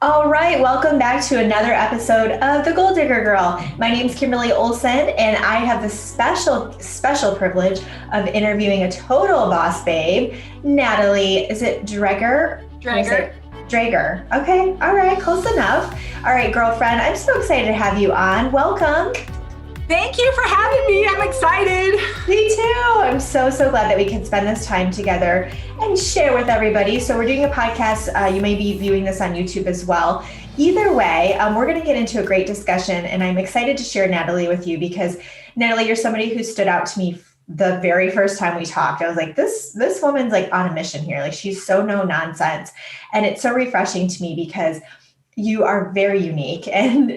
All right, welcome back to another episode of The Gold Digger Girl. My name is Kimberly Olson, and I have the special privilege of interviewing a total boss babe, Natalie. Is it Dreger? Dreger. Okay, all right, close enough. All right, girlfriend, I'm so excited to have you on. Welcome. Thank you for having me. I'm excited. Me too. I'm so glad that we can spend this time together and share with everybody. So we're doing a podcast. You may be viewing this on YouTube as well. Either way, we're going to get into a great discussion, and I'm excited to share Natalie with you because Natalie, you're somebody who stood out to me the very first time we talked. I was like, this woman's like on a mission here. Like, she's so no nonsense. And it's so refreshing to me because you are very unique, and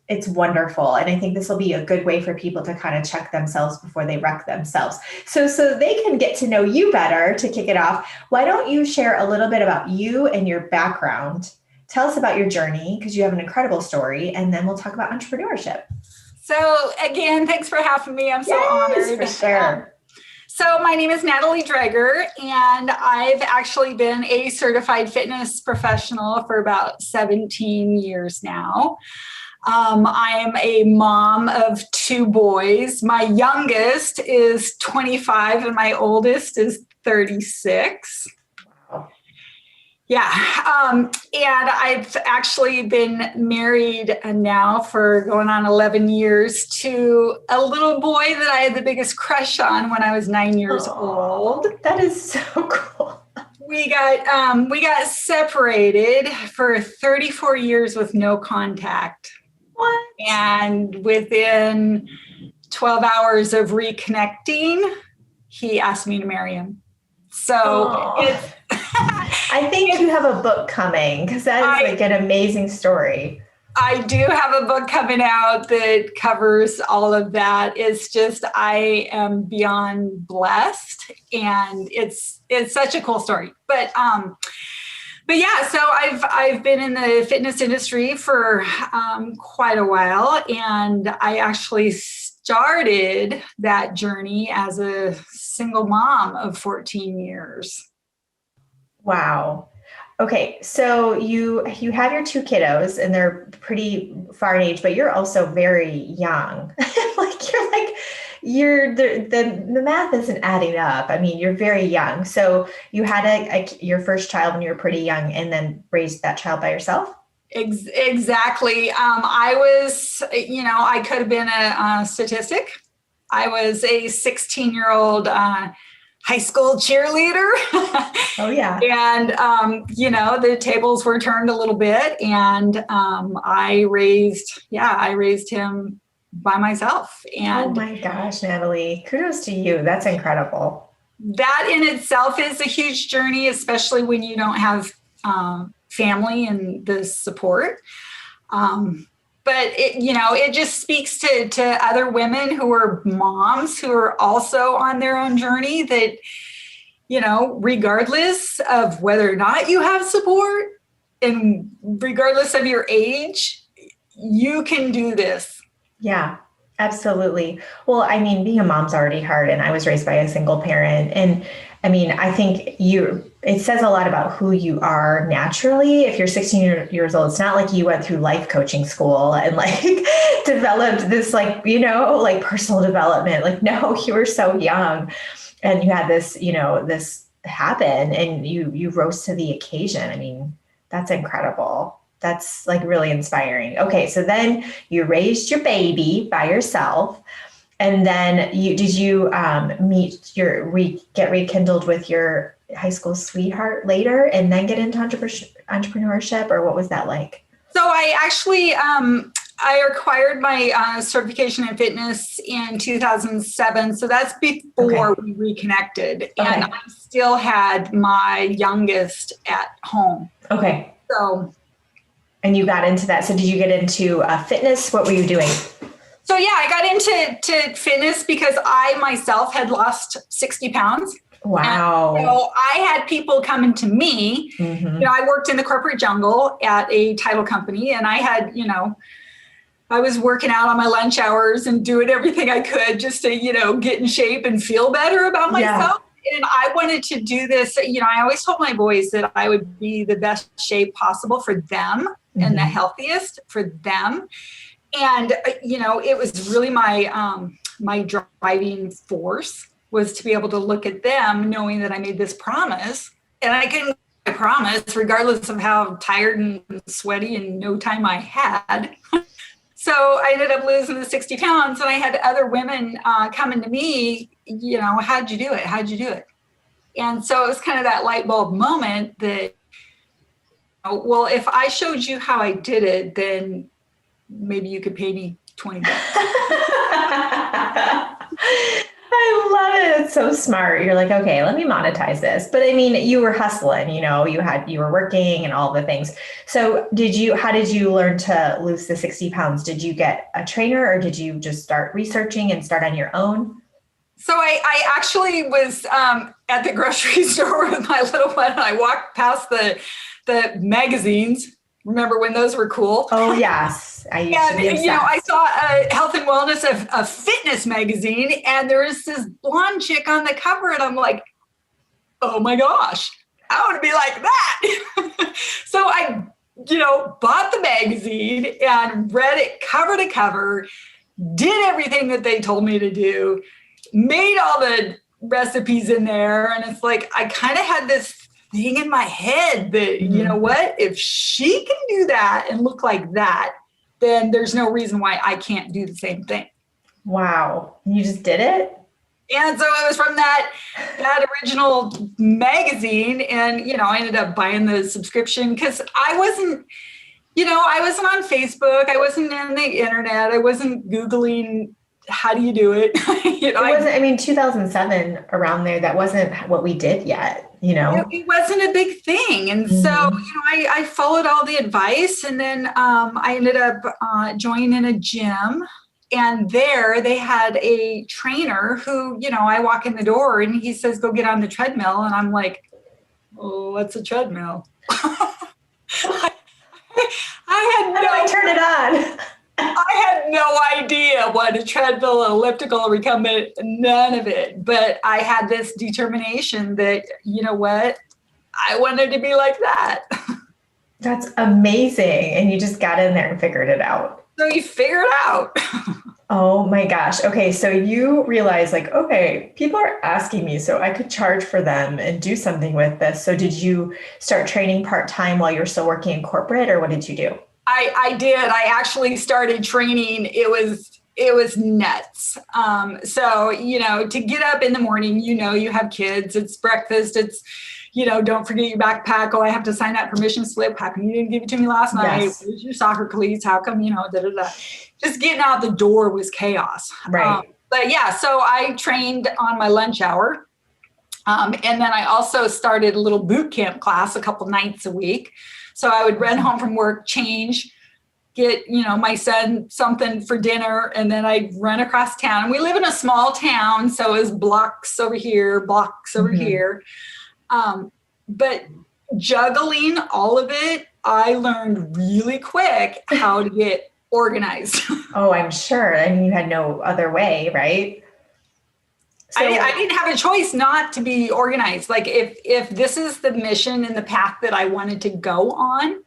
it's wonderful. And I think this will be a good way for people to kind of check themselves before they wreck themselves. So they can get to know you better. To kick it off, why don't you share a little bit about you and your background? Tell us about your journey, because you have an incredible story, and then we'll talk about entrepreneurship. So again, thanks for having me. I'm so honored. For sure. So my name is Natalie Dreger, and I've actually been a certified fitness professional for about 17 years now. I am a mom of two boys. My youngest is 25 and my oldest is 36. Wow. Yeah. And I've actually been married now for going on 11 years to a little boy that I had the biggest crush on when I was 9 years old. That is so cool. We got separated for 34 years with no contact. What? And within 12 hours of reconnecting, he asked me to marry him. So it's I think you have a book coming, because that is like an amazing story. I do have a book coming out that covers all of that. It's just, I am beyond blessed, and it's such a cool story. But yeah, so I've been in the fitness industry for quite a while, and I actually started that journey as a single mom of 14 years. Wow. Okay, so you have your two kiddos, and they're pretty far in age, but you're also very young. The math isn't adding up. I mean, you're very young. So you had your first child when you were pretty young, and then raised that child by yourself? Exactly. I was, I could have been a statistic. I was a 16-year-old high school cheerleader. Oh yeah. And, the tables were turned a little bit, and I raised him by myself. And oh my gosh, Natalie, kudos to you. That's incredible. That in itself is a huge journey, especially when you don't have family and the support. But it just speaks to other women who are moms who are also on their own journey that, regardless of whether or not you have support and regardless of your age, you can do this. Yeah, absolutely. Well, I mean, being a mom's already hard, and I was raised by a single parent. And I mean, I think it says a lot about who you are naturally. If you're 16 years old, it's not like you went through life coaching school and developed this personal development. Like, no, you were so young, and you had this, this happen, and you rose to the occasion. I mean, that's incredible. That's really inspiring. Okay. So then you raised your baby by yourself, and then get rekindled with your high school sweetheart later, and then get into entrepreneurship, or what was that like? So I actually, I acquired my certification in fitness in 2007. So that's before we reconnected. Okay. And I still had my youngest at home. Okay. So. And you got into that. So did you get into fitness? What were you doing? So yeah, I got into fitness because I myself had lost 60 pounds. Wow. And so I had people coming to me. Mm-hmm. I worked in the corporate jungle at a title company, and I had, I was working out on my lunch hours and doing everything I could just to, get in shape and feel better about myself. And I wanted to do this, I always told my boys that I would be the best shape possible for them and the healthiest for them. And, it was really my driving force was to be able to look at them knowing that I made this promise, and I can promise regardless of how tired and sweaty and no time I had. So I ended up losing the 60 pounds, and I had other women coming to me, how'd you do it? How'd you do it? And so it was kind of that light bulb moment that, well, if I showed you how I did it, then maybe you could pay me $20. I love it. It's so smart. You're like, okay, let me monetize this. But I mean, you were hustling, you were working and all the things. So how did you learn to lose the 60 pounds? Did you get a trainer, or did you just start researching and start on your own? So I actually was at the grocery store with my little one, and I walked past the magazines. Remember when those were cool? Oh, yes. I saw a health and wellness of a fitness magazine, and there was this blonde chick on the cover, and I'm like, oh my gosh, I want to be like that. So I, bought the magazine and read it cover to cover, did everything that they told me to do, made all the recipes in there. And it's like, I kind of had this thing in my head that, you know what, if she can do that and look like that, then there's no reason why I can't do the same thing. Wow. You just did it? And so it was from that original magazine. And, I ended up buying the subscription because I wasn't on Facebook. I wasn't on the internet. I wasn't Googling, how do you do it? It wasn't, 2007 around there, that wasn't what we did yet. It wasn't a big thing. And so, I followed all the advice, and then I ended up joining a gym, and there they had a trainer who, I walk in the door and he says, go get on the treadmill. And I'm like, oh, what's a treadmill? I had How do I turn it on? I had no idea what a treadmill, an elliptical, recumbent, none of it. But I had this determination that, you know what, I wanted to be like that. That's amazing. And you just got in there and figured it out. So you figure it out. Oh my gosh. Okay. So you realize okay, people are asking me, so I could charge for them and do something with this. So did you start training part-time while you're still working in corporate, or what did you do? I did. I actually started training. It was nuts. So, to get up in the morning, you have kids, it's breakfast, it's, don't forget your backpack. Oh, I have to sign that permission slip. How come you didn't give it to me last night? Yes. Where's your soccer cleats? How come, Just getting out the door was chaos. Right. But yeah, so I trained on my lunch hour. And then I also started a little boot camp class a couple nights a week. So I would run home from work, change, get, my son something for dinner, and then I'd run across town. And we live in a small town, so it was blocks over here, blocks over here. But juggling all of it, I learned really quick how to get organized. Oh, I'm sure. And you had no other way, right? So, I didn't have a choice not to be organized. Like if this is the mission and the path that I wanted to go on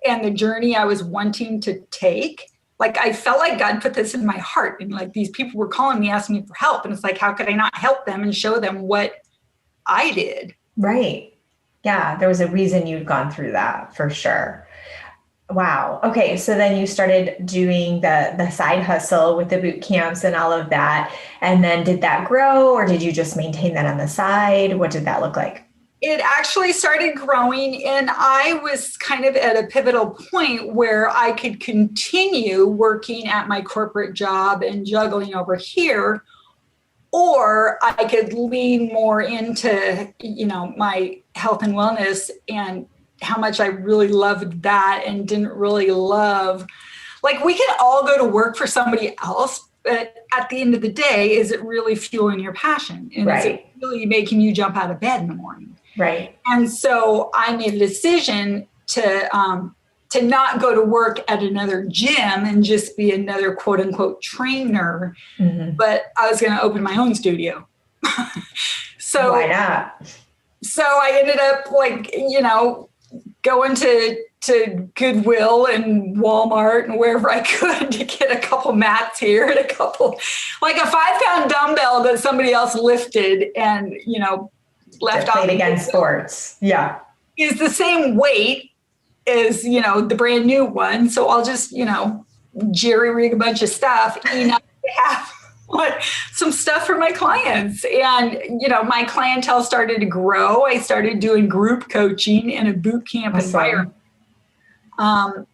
and the journey I was wanting to take, like I felt like God put this in my heart, and like these people were calling me, asking me for help. And it's like, how could I not help them and show them what I did? Right. Yeah. There was a reason you'd gone through that, for sure. Wow. Okay. So then you started doing the side hustle with the boot camps and all of that. And then did that grow, or did you just maintain that on the side? What did that look like? It actually started growing, and I was kind of at a pivotal point where I could continue working at my corporate job and juggling over here, or I could lean more into, my health and wellness and how much I really loved that and didn't really love, like we can all go to work for somebody else, but at the end of the day, is it really fueling your passion? And is it really making you jump out of bed in the morning? Right. And so I made a decision to not go to work at another gym and just be another quote unquote trainer, but I was going to open my own studio. So why not? So I ended up like, going to Goodwill and Walmart and wherever I could to get a couple mats here and a couple, like a 5-pound dumbbell that somebody else lifted and, left off. Played against sports. Yeah. Is the same weight as, the brand new one. So I'll just, jerry rig a bunch of stuff, enough to have some stuff for my clients. And, my clientele started to grow. I started doing group coaching in a boot camp environment. And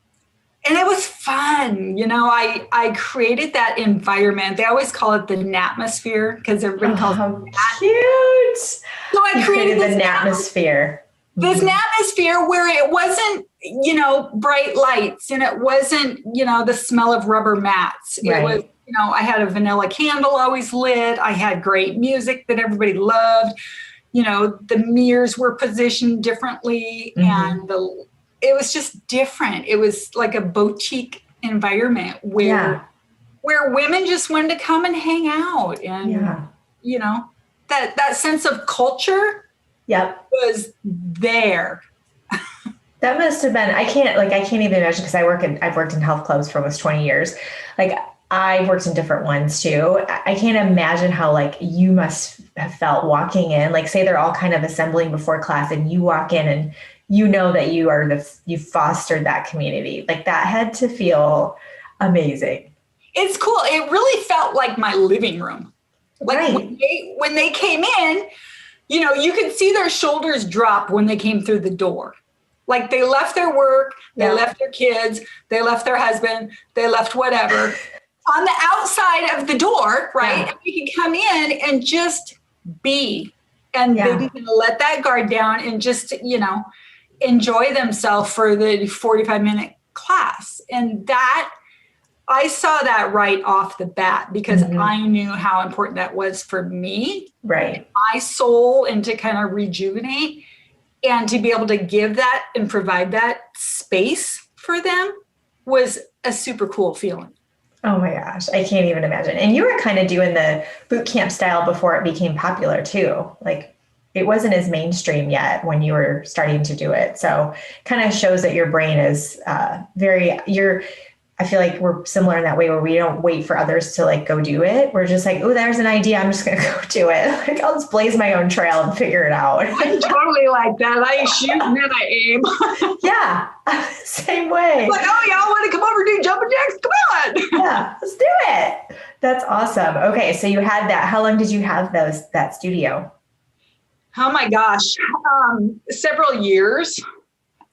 it was fun. I created that environment. They always call it the atmosphere because everybody calls it that. Cute. So I created the atmosphere. This atmosphere where it wasn't, bright lights and it wasn't, the smell of rubber mats. It was, I had a vanilla candle always lit. I had great music that everybody loved. The mirrors were positioned differently and it was just different. It was like a boutique environment where women just wanted to come and hang out and, that sense of culture was there. That must have been, I can't even imagine because I've worked in health clubs for almost 20 years. Like I worked in different ones too. I can't imagine how like you must have felt walking in, like say they're all kind of assembling before class and you walk in and that you fostered that community. Like that had to feel amazing. It's cool. It really felt like my living room. Like when they came in, you could see their shoulders drop when they came through the door. Like they left their work, they left their kids, they left their husband, they left whatever on the outside of the door, right? Yeah. And you can come in and just be, and they can let that guard down and just, enjoy themselves for the 45-minute class. And that, I saw that right off the bat because I knew how important that was for me, right? My soul, and to kind of rejuvenate and to be able to give that and provide that space for them was a super cool feeling. Oh my gosh, I can't even imagine. And you were kind of doing the boot camp style before it became popular too. Like it wasn't as mainstream yet when you were starting to do it. So kind of shows that your brain is I feel like we're similar in that way where we don't wait for others to like go do it. We're just like, oh, there's an idea. I'm just going to go do it. Like I'll just blaze my own trail and figure it out. I'm totally like that. I shoot and then I aim. Yeah. Same way. Like, oh, y'all want to come over and do jumping jacks? Come on. Yeah, let's do it. That's awesome. Okay. So you had that. How long did you have that studio? Oh my gosh. Several years.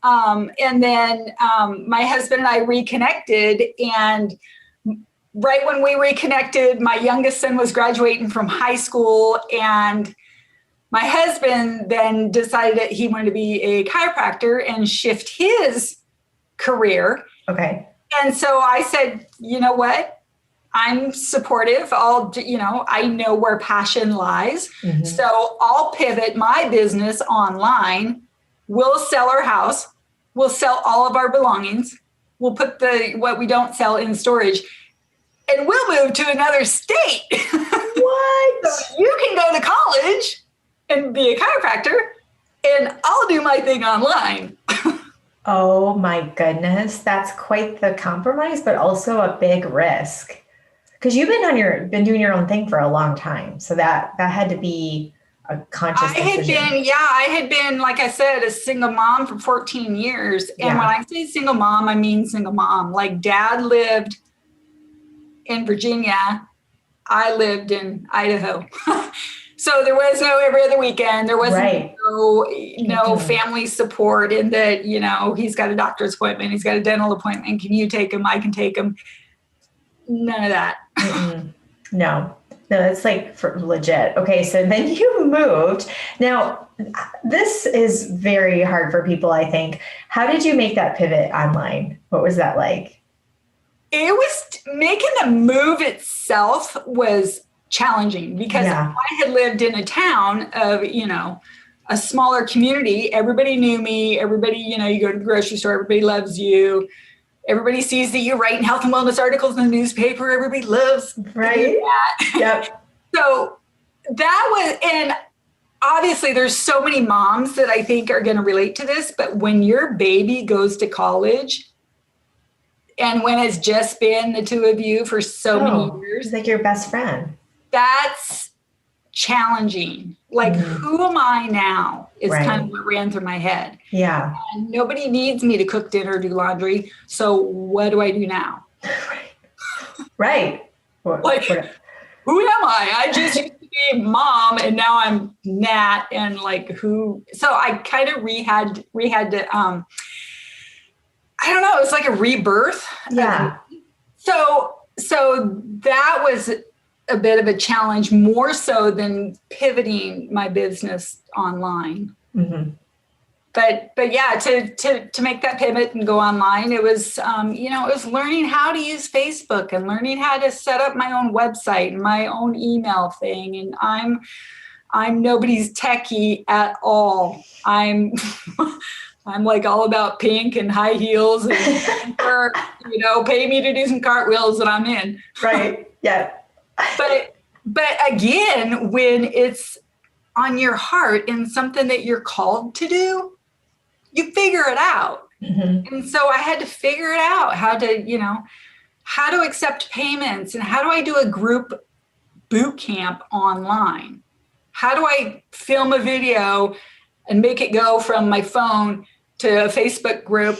And then my husband and I reconnected, and right when we reconnected, my youngest son was graduating from high school, and my husband then decided that he wanted to be a chiropractor and shift his career. Okay. And so I said, you know what? I'm supportive. I know where passion lies. Mm-hmm. So I'll pivot my business online. We'll sell our house. We'll sell all of our belongings. We'll put what we don't sell in storage, and we'll move to another state. What? So you can go to college and be a chiropractor, and I'll do my thing online. Oh my goodness. That's quite the compromise, but also a big risk. Because you've been doing your own thing for a long time. So that had to be a conscious decision. I had been, like I said, a single mom for 14 years. And when I say single mom, I mean single mom. Like dad lived in Virginia. I lived in Idaho. So there was no every other weekend. There wasn't no family support in that, he's got a doctor's appointment. He's got a dental appointment. Can you take him? I can take him. None of that. No, it's like for legit. Okay. So then you moved. Now this is very hard for people, I think. How did you make that pivot online? What was that like? It was making the move itself was challenging because I had lived in a town of, a smaller community. Everybody knew me. Everybody, you go to the grocery store, everybody loves you. Everybody sees that you're writing health and wellness articles in the newspaper. Everybody loves that. Yep. So that was, and obviously there's so many moms that I think are going to relate to this, but when your baby goes to college and when it's just been the two of you for so many years, it's like your best friend. That's challenging. Like, who am I now is kind of what ran through my head. Yeah. And nobody needs me to cook dinner, do laundry. So what do I do now? Right. Like, who am I? I just used to be mom and now I'm Nat, and like who? So I kind of rehabbed to, I don't know. It's like a rebirth. Yeah. So that was a bit of a challenge, more so than pivoting my business online. Mm-hmm. But yeah, to make that pivot and go online, it was, it was learning how to use Facebook and learning how to set up my own website and my own email thing. And I'm nobody's techie at all. I'm like all about pink and high heels and pay me to do some cartwheels and I'm in. Right. Yeah. But again, when it's on your heart and something that you're called to do, you figure it out. Mm-hmm. And so I had to figure it out, how to accept payments and how do I do a group boot camp online? How do I film a video and make it go from my phone to a Facebook group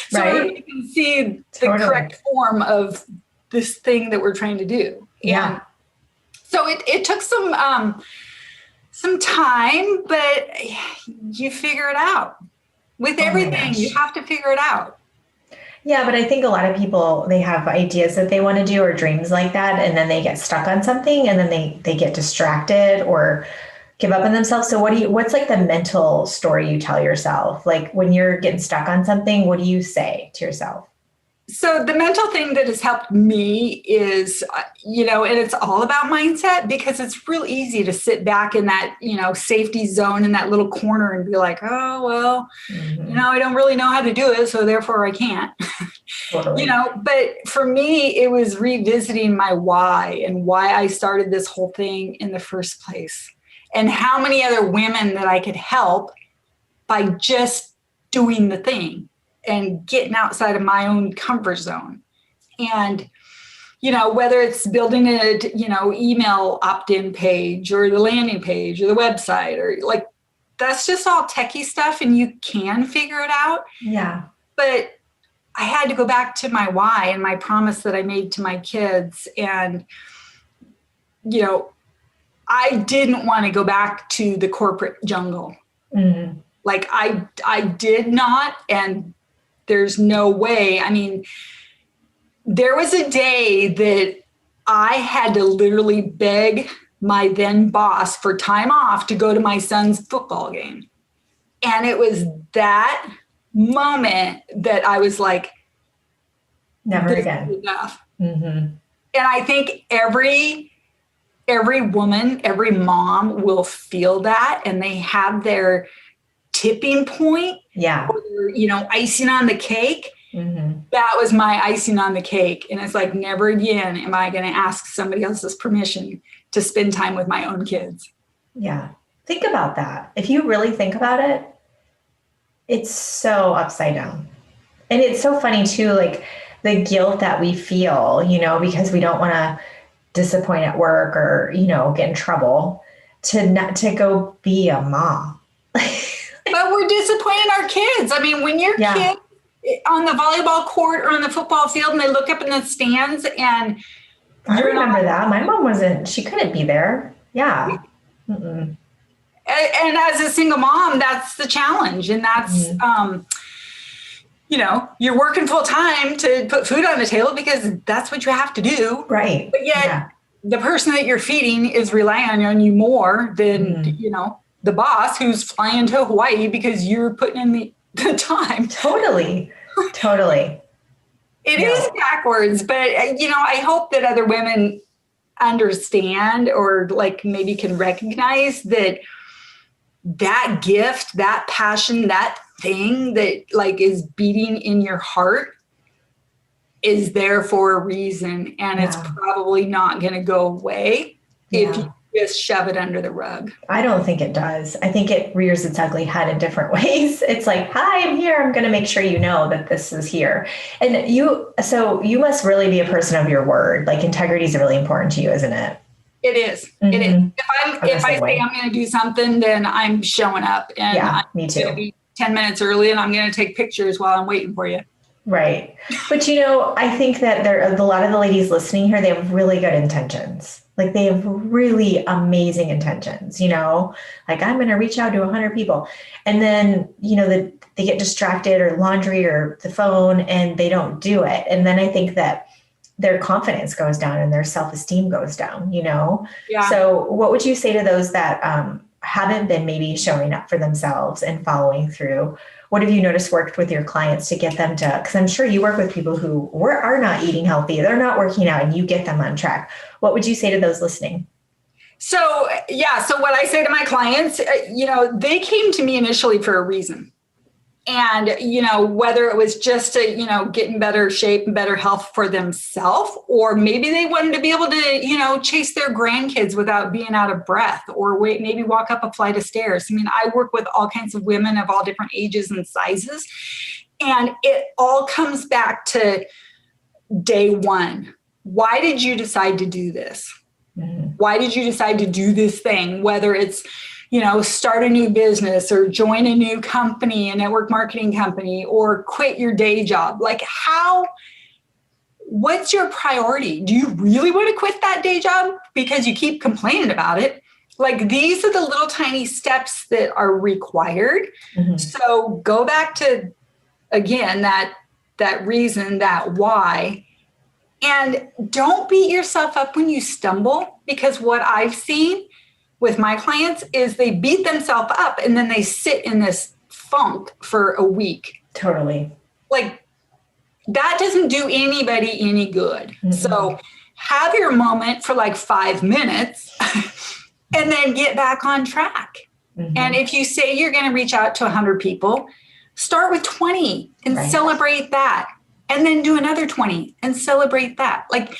so you can see the correct form of this thing that we're trying to do. Yeah. And so it took some time, but you figure it out. With everything, you have to figure it out. Yeah, but I think a lot of people, they have ideas that they want to do or dreams like that, and then they get stuck on something, and then they get distracted or give up on themselves. So what's like the mental story you tell yourself? Like when you're getting stuck on something, what do you say to yourself? So the mental thing that has helped me is, and it's all about mindset, because it's real easy to sit back in that, safety zone in that little corner and be like, oh, well, I don't really know how to do it. So therefore I can't, Totally. But for me, it was revisiting my why and why I started this whole thing in the first place and how many other women that I could help by just doing the thing and getting outside of my own comfort zone. And, whether it's building a, email opt-in page or the landing page or the website or like, that's just all techie stuff and you can figure it out. Yeah. But I had to go back to my why and my promise that I made to my kids. And, I didn't want to go back to the corporate jungle. Mm-hmm. Like I did not, and there's no way. I mean, there was a day that I had to literally beg my then boss for time off to go to my son's football game. And it was that moment that I was like, never again. Enough. Mm-hmm. And I think every woman, every mom will feel that, and they have their tipping point. Yeah. Or, icing on the cake. Mm-hmm. That was my icing on the cake. And it's like, never again am I going to ask somebody else's permission to spend time with my own kids. Yeah. Think about that. If you really think about it, it's so upside down. And it's so funny too, like the guilt that we feel, because we don't want to disappoint at work or, get in trouble to go be a mom. But we're disappointing our kids. I mean, when your kid on the volleyball court or on the football field and they look up in the stands and I remember that. My mom she couldn't be there. Yeah. Mm-mm. And as a single mom, that's the challenge. And that's, you're working full time to put food on the table because that's what you have to do. Right. But yet the person that you're feeding is relying on you more than, the boss who's flying to Hawaii because you're putting in the time. Totally. It is backwards, but I hope that other women understand or like maybe can recognize that gift, that passion, that thing that like is beating in your heart is there for a reason. And it's probably not going to go away if just shove it under the rug. I don't think it does. I think it rears its ugly head in different ways. It's like, hi, I'm here. I'm going to make sure you know that this is here. And so you must really be a person of your word. Like integrity is really important to you, isn't it? It is. Mm-hmm. It is. If I say I'm going to do something, then I'm showing up, and I'm me too. going to be 10 minutes early, and I'm going to take pictures while I'm waiting for you. Right. But, I think that a lot of the ladies listening here, they have really good intentions. Like they have really amazing intentions, like I'm going to reach out to 100 people. And then, they get distracted or laundry or the phone and they don't do it. And then I think that their confidence goes down and their self-esteem goes down, Yeah. So what would you say to those that haven't been maybe showing up for themselves and following through? What have you noticed worked with your clients to get them to, because I'm sure you work with people who are not eating healthy, they're not working out, and you get them on track. What would you say to those listening? So what I say to my clients, they came to me initially for a reason. And, whether it was just to, get in better shape and better health for themselves, or maybe they wanted to be able to, chase their grandkids without being out of breath, or maybe walk up a flight of stairs. I mean, I work with all kinds of women of all different ages and sizes. And it all comes back to day one. Why did you decide to do this? Mm-hmm. Why did you decide to do this thing? Whether it's, start a new business or join a new company, a network marketing company, or quit your day job. Like what's your priority? Do you really want to quit that day job because you keep complaining about it? Like these are the little tiny steps that are required. Mm-hmm. So go back to, again, that reason, that why, and don't beat yourself up when you stumble, because what I've seen with my clients is they beat themselves up and then they sit in this funk for a week. Totally. Like that doesn't do anybody any good. Mm-hmm. So have your moment for like 5 minutes and then get back on track. Mm-hmm. And if you say you're going to reach out to 100 people, start with 20 and celebrate that. And then do another 20 and celebrate that. Like,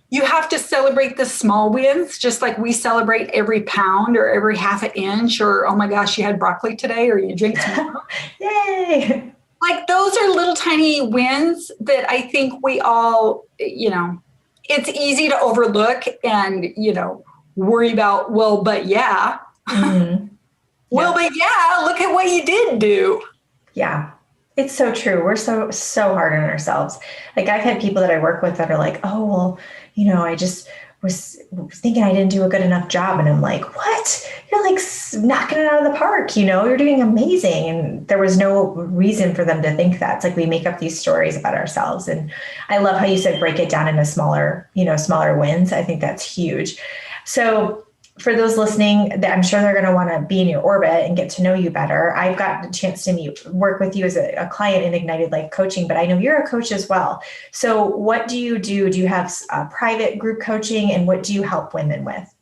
you have to celebrate the small wins, just like we celebrate every pound or every half an inch, or, oh my gosh, you had broccoli today, or you drink some milk. Yay. Like those are little tiny wins that I think we all, it's easy to overlook and, worry about, well, but yeah. Mm-hmm. Well, but yeah, look at what you did do. Yeah. It's so true. We're so hard on ourselves. Like I've had people that I work with that are like, oh, well, I just was thinking I didn't do a good enough job. And I'm like, what? You're like knocking it out of the park. You're doing amazing. And there was no reason for them to think that. It's like we make up these stories about ourselves. And I love how you said, break it down into smaller wins. I think that's huge. So for those listening, I'm sure they're going to want to be in your orbit and get to know you better. I've got a chance to work with you as a client in Ignited Life Coaching, but I know you're a coach as well. So what do you do? Do you have private group coaching, and what do you help women with?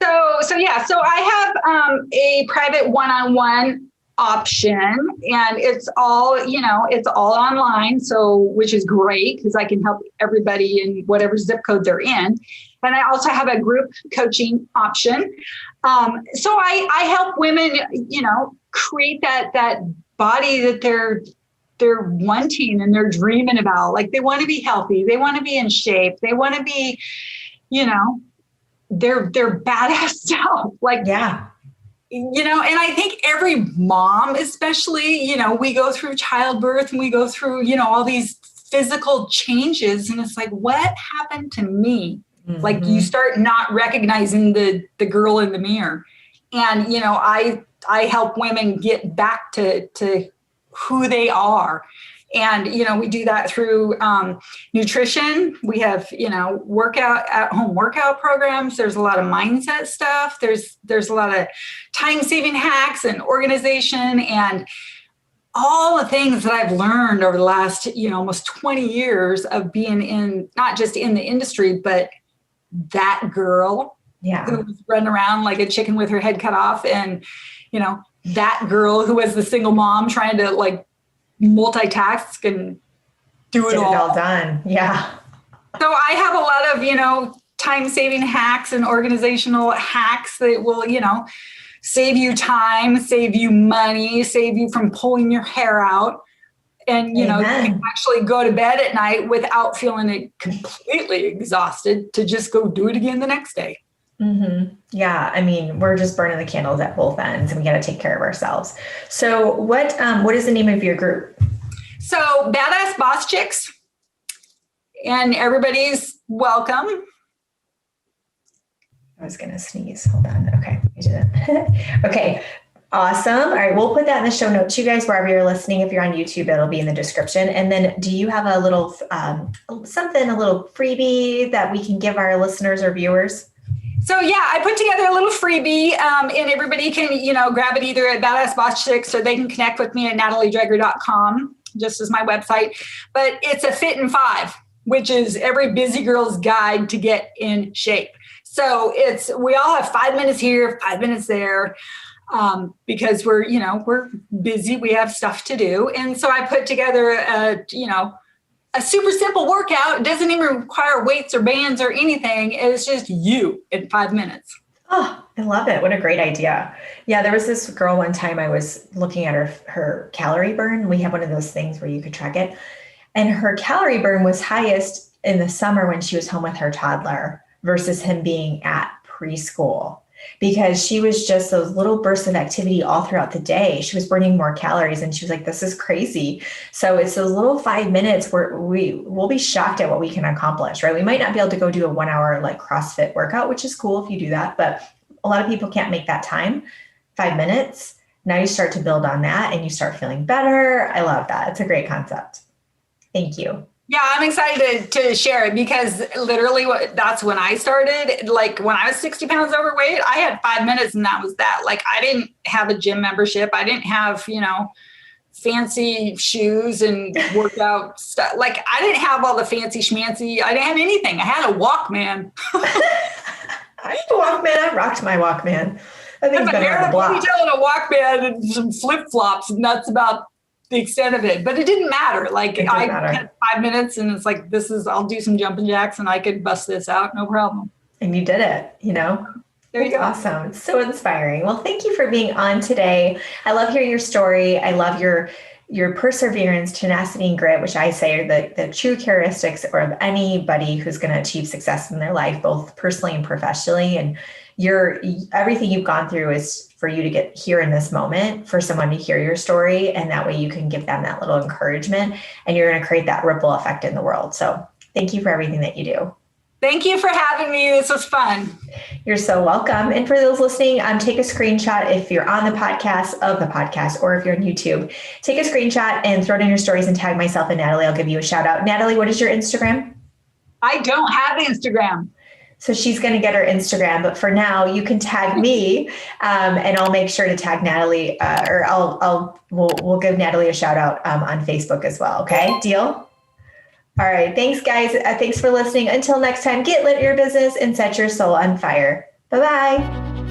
So I have a private one-on-one option, and it's all online. So, which is great because I can help everybody in whatever zip code they're in. And I also have a group coaching option. So I help women, create that body that they're wanting and they're dreaming about. Like they want to be healthy. They want to be in shape. They want to be, their badass self. Like, yeah. And I think every mom, especially, we go through childbirth and we go through, all these physical changes. And it's like, what happened to me? Mm-hmm. Like you start not recognizing the girl in the mirror. And, I help women get back to who they are. And, we do that through nutrition. We have, at-home workout programs. There's a lot of mindset stuff. There's a lot of time-saving hacks and organization and all the things that I've learned over the last, almost 20 years of being in, not just in the industry, but that girl who was running around like a chicken with her head cut off. And, that girl who was the single mom trying to like multitask and do it all done. Yeah. So I have a lot of, time-saving hacks and organizational hacks that will, save you time, save you money, save you from pulling your hair out. And, you can actually go to bed at night without feeling completely exhausted to just go do it again the next day. Mm-hmm. Yeah. I mean, we're just burning the candles at both ends and we got to take care of ourselves. So what is the name of your group? So Badass Boss Chicks, and everybody's welcome. I was going to sneeze. Hold on. Okay. I did it. Okay. Awesome. All right. We'll put that in the show notes, you guys, wherever you're listening. If you're on YouTube, it'll be in the description. And then do you have a little, a little freebie that we can give our listeners or viewers? So yeah, I put together a little freebie and everybody can, grab it either at Badass Boss Chicks or they can connect with me at nataliedreger.com, just as my website. But it's a Fit in 5, which is every busy girl's guide to get in shape. So we all have 5 minutes here, 5 minutes there. Because we're busy, we have stuff to do. And so I put together a super simple workout. It doesn't even require weights or bands or anything. It's just you in 5 minutes. Oh, I love it. What a great idea. Yeah. There was this girl one time I was looking at her calorie burn. We have one of those things where you could track it. And her calorie burn was highest in the summer when she was home with her toddler versus him being at preschool. Because she was just those little bursts of activity all throughout the day. She was burning more calories and she was like, this is crazy. So it's those little 5 minutes where we'll be shocked at what we can accomplish, right? We might not be able to go do a 1 hour like CrossFit workout, which is cool if you do that, but a lot of people can't make that time. 5 minutes. Now you start to build on that and you start feeling better. I love that. It's a great concept. Thank you. Yeah, I'm excited to share it because literally that's when I started. Like when I was 60 pounds overweight, I had 5 minutes and that was that. Like I didn't have a gym membership. I didn't have, fancy shoes and workout stuff. Like I didn't have all the fancy schmancy. I didn't have anything. I had a Walkman. I had a Walkman. I rocked my Walkman. I think it's been around the block. And a Walkman and some flip-flops, and that's about the extent of it, but it didn't matter. Like I had 5 minutes and it's like, I'll do some jumping jacks and I could bust this out. No problem. And you did it, There you go. Awesome. It's so inspiring. Well, thank you for being on today. I love hearing your story. I love your perseverance, tenacity, and grit, which I say are the true characteristics of anybody who's going to achieve success in their life, both personally and professionally. And everything you've gone through is for you to get here in this moment, for someone to hear your story. And that way you can give them that little encouragement and you're going to create that ripple effect in the world. So thank you for everything that you do. Thank you for having me. This was fun. You're so welcome. And for those listening, take a screenshot if you're on the podcast, or if you're on YouTube, take a screenshot and throw it in your stories and tag myself and Natalie. I'll give you a shout out. Natalie, what is your Instagram? I don't have Instagram. So she's going to get her Instagram, but for now you can tag me, and I'll make sure to tag Natalie, or we'll give Natalie a shout out on Facebook as well. Okay, deal? All right. Thanks, guys. Thanks for listening. Until next time, get lit in your business and set your soul on fire. Bye-bye.